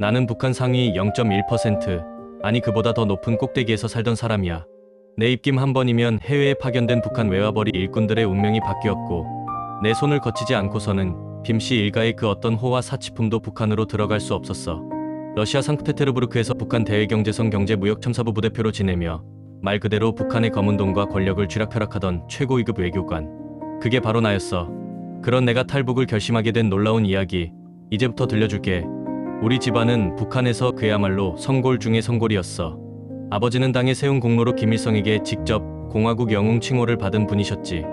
나는 북한 상위 0.1%, 아니 그보다 더 높은 꼭대기에서 살던 사람이야. 내 입김 한 번이면 해외에 파견된 북한 외화벌이 일꾼들의 운명이 바뀌었고, 내 손을 거치지 않고서는 김씨 일가의 그 어떤 호화 사치품도 북한으로 들어갈 수 없었어. 러시아 상크페테르부르크에서 북한 대외경제성 경제무역참사부 부대표로 지내며 말 그대로 북한의 검은 돈과 권력을 쥐락펴락하던 최고 위급 외교관. 그게 바로 나였어. 그런 내가 탈북을 결심하게 된 놀라운 이야기, 이제부터 들려줄게. 우리 집안은 북한에서 그야말로 성골 중의 성골이었어. 아버지는 당에 세운 공로로 김일성에게 직접 공화국 영웅 칭호를 받은 분이셨지.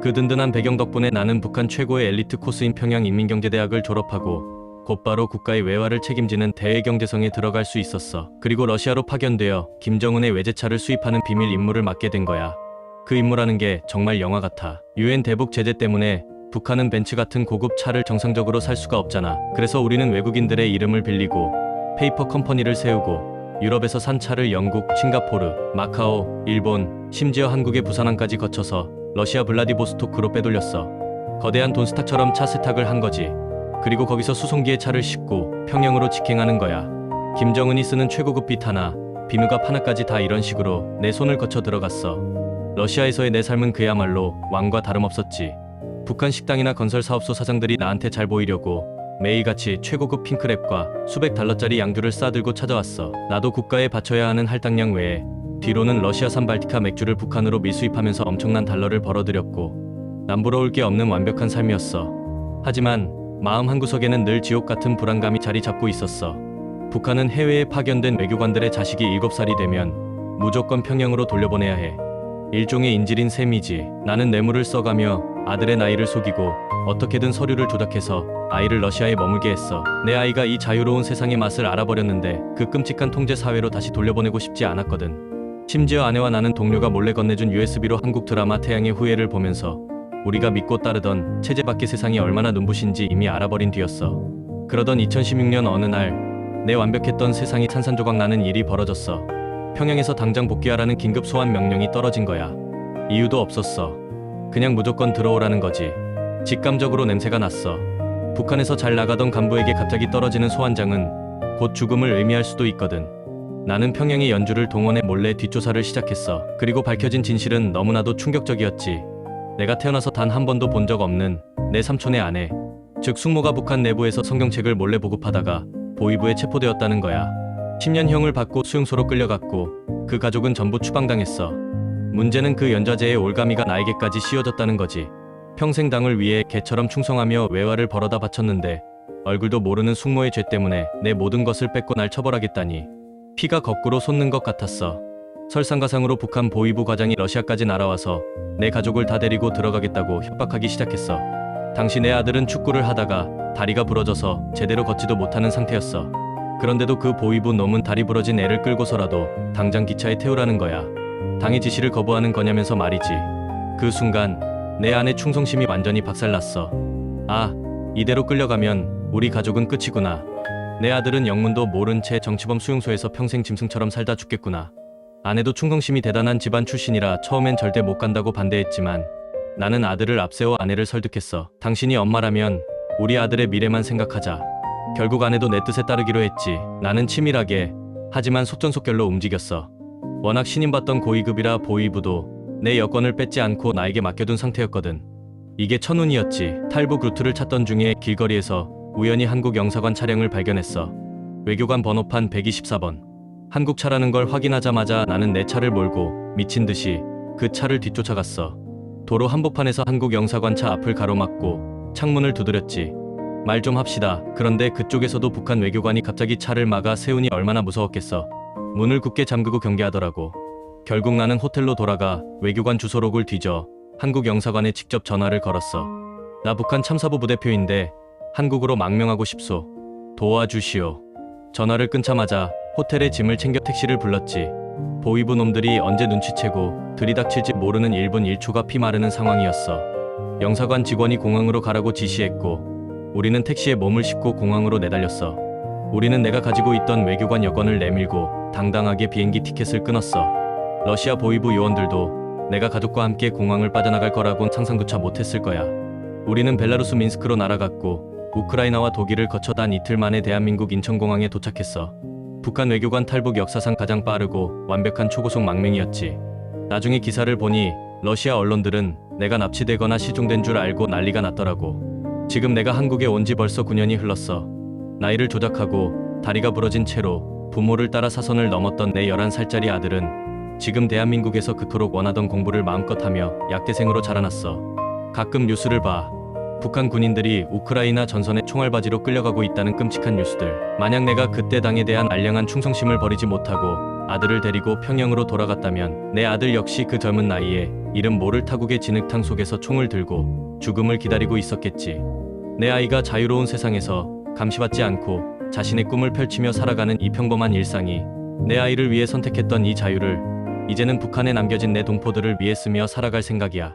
그 든든한 배경 덕분에 나는 북한 최고의 엘리트 코스인 평양인민경제대학을 졸업하고 곧바로 국가의 외화를 책임지는 대외경제성에 들어갈 수 있었어. 그리고 러시아로 파견되어 김정은의 외제차를 수입하는 비밀 임무를 맡게 된 거야. 그 임무라는 게 정말 영화 같아. 유엔 대북 제재 때문에 북한은 벤츠 같은 고급 차를 정상적으로 살 수가 없잖아. 그래서 우리는 외국인들의 이름을 빌리고 페이퍼 컴퍼니를 세우고 유럽에서 산 차를 영국, 싱가포르, 마카오, 일본, 심지어 한국의 부산항까지 거쳐서 러시아 블라디보스토크로 빼돌렸어. 거대한 돈스탁처럼 차 세탁을 한 거지. 그리고 거기서 수송기에 차를 싣고 평양으로 직행하는 거야. 김정은이 쓰는 최고급 비타나 비누갑 하나까지 다 이런 식으로 내 손을 거쳐 들어갔어. 러시아에서의 내 삶은 그야말로 왕과 다름없었지. 북한 식당이나 건설사업소 사장들이 나한테 잘 보이려고 매일같이 최고급 핑크랩과 수백 달러짜리 양주를 싸들고 찾아왔어. 나도 국가에 바쳐야 하는 할당량 외에 뒤로는 러시아산 발티카 맥주를 북한으로 밀수입하면서 엄청난 달러를 벌어들였고 남부러울 게 없는 완벽한 삶이었어. 하지만 마음 한구석에는 늘 지옥 같은 불안감이 자리 잡고 있었어. 북한은 해외에 파견된 외교관들의 자식이 7살이 되면 무조건 평양으로 돌려보내야 해. 일종의 인질인 셈이지. 나는 뇌물을 써가며 아들의 나이를 속이고 어떻게든 서류를 조작해서 아이를 러시아에 머물게 했어. 내 아이가 이 자유로운 세상의 맛을 알아버렸는데 그 끔찍한 통제 사회로 다시 돌려보내고 싶지 않았거든. 심지어 아내와 나는 동료가 몰래 건네준 USB로 한국 드라마 태양의 후예를 보면서 우리가 믿고 따르던 체제 밖의 세상이 얼마나 눈부신지 이미 알아버린 뒤였어. 그러던 2016년 어느 날 내 완벽했던 세상이 산산조각 나는 일이 벌어졌어. 평양에서 당장 복귀하라는 긴급 소환 명령이 떨어진 거야. 이유도 없었어. 그냥 무조건 들어오라는 거지. 직감적으로 냄새가 났어. 북한에서 잘 나가던 간부에게 갑자기 떨어지는 소환장은 곧 죽음을 의미할 수도 있거든. 나는 평양의 연주를 동원해 몰래 뒷조사를 시작했어. 그리고 밝혀진 진실은 너무나도 충격적이었지. 내가 태어나서 단 한 번도 본 적 없는 내 삼촌의 아내, 즉 숙모가 북한 내부에서 성경책을 몰래 보급하다가 보위부에 체포되었다는 거야. 10년형을 받고 수용소로 끌려갔고 그 가족은 전부 추방당했어. 문제는 그 연좌제의 올가미가 나에게까지 씌워졌다는 거지. 평생 당을 위해 개처럼 충성하며 외화를 벌어다 바쳤는데 얼굴도 모르는 숙모의 죄 때문에 내 모든 것을 뺏고 날 처벌하겠다니. 피가 거꾸로 솟는 것 같았어. 설상가상으로 북한 보위부 과장이 러시아까지 날아와서 내 가족을 다 데리고 들어가겠다고 협박하기 시작했어. 당시 내 아들은 축구를 하다가 다리가 부러져서 제대로 걷지도 못하는 상태였어. 그런데도 그 보위부 놈은 다리 부러진 애를 끌고서라도 당장 기차에 태우라는 거야. 당의 지시를 거부하는 거냐면서 말이지. 그 순간 내 안의 충성심이 완전히 박살났어. 아, 이대로 끌려가면 우리 가족은 끝이구나. 내 아들은 영문도 모른 채 정치범 수용소에서 평생 짐승처럼 살다 죽겠구나. 아내도 충성심이 대단한 집안 출신이라 처음엔 절대 못 간다고 반대했지만 나는 아들을 앞세워 아내를 설득했어. 당신이 엄마라면 우리 아들의 미래만 생각하자. 결국 아내도 내 뜻에 따르기로 했지. 나는 치밀하게 하지만 속전속결로 움직였어. 워낙 신임받던 고위급이라 보위부도 내 여권을 뺏지 않고 나에게 맡겨둔 상태였거든. 이게 천운이었지. 탈북 루트를 찾던 중에 길거리에서 우연히 한국 영사관 차량을 발견했어. 외교관 번호판 124번. 한국 차라는 걸 확인하자마자 나는 내 차를 몰고 미친 듯이 그 차를 뒤쫓아갔어. 도로 한복판에서 한국 영사관 차 앞을 가로막고 창문을 두드렸지. 말 좀 합시다. 그런데 그쪽에서도 북한 외교관이 갑자기 차를 막아 세우니 얼마나 무서웠겠어. 문을 굳게 잠그고 경계하더라고. 결국 나는 호텔로 돌아가 외교관 주소록을 뒤져 한국 영사관에 직접 전화를 걸었어. 나 북한 참사부 부대표인데 한국으로 망명하고 싶소. 도와주시오. 전화를 끊자마자 호텔에 짐을 챙겨 택시를 불렀지. 보위부 놈들이 언제 눈치채고 들이닥칠지 모르는 1분 1초가 피 마르는 상황이었어. 영사관 직원이 공항으로 가라고 지시했고 우리는 택시에 몸을 싣고 공항으로 내달렸어. 우리는 내가 가지고 있던 외교관 여권을 내밀고 당당하게 비행기 티켓을 끊었어. 러시아 보위부 요원들도 내가 가족과 함께 공항을 빠져나갈 거라곤 상상조차 못했을 거야. 우리는 벨라루스 민스크로 날아갔고 우크라이나와 독일을 거쳐 단 이틀 만에 대한민국 인천공항에 도착했어. 북한 외교관 탈북 역사상 가장 빠르고 완벽한 초고속 망명이었지. 나중에 기사를 보니 러시아 언론들은 내가 납치되거나 시종된 줄 알고 난리가 났더라고. 지금 내가 한국에 온 지 벌써 9년이 흘렀어. 나이를 조작하고 다리가 부러진 채로 부모를 따라 사선을 넘었던 내 11살짜리 아들은 지금 대한민국에서 그토록 원하던 공부를 마음껏 하며 약대생으로 자라났어. 가끔 뉴스를 봐. 북한 군인들이 우크라이나 전선에 총알바지로 끌려가고 있다는 끔찍한 뉴스들. 만약 내가 그때 당에 대한 알량한 충성심을 버리지 못하고 아들을 데리고 평양으로 돌아갔다면 내 아들 역시 그 젊은 나이에 이름 모를 타국의 진흙탕 속에서 총을 들고 죽음을 기다리고 있었겠지. 내 아이가 자유로운 세상에서 감시받지 않고 자신의 꿈을 펼치며 살아가는 이 평범한 일상이 내 아이를 위해 선택했던 이 자유를 이제는 북한에 남겨진 내 동포들을 위해 쓰며 살아갈 생각이야.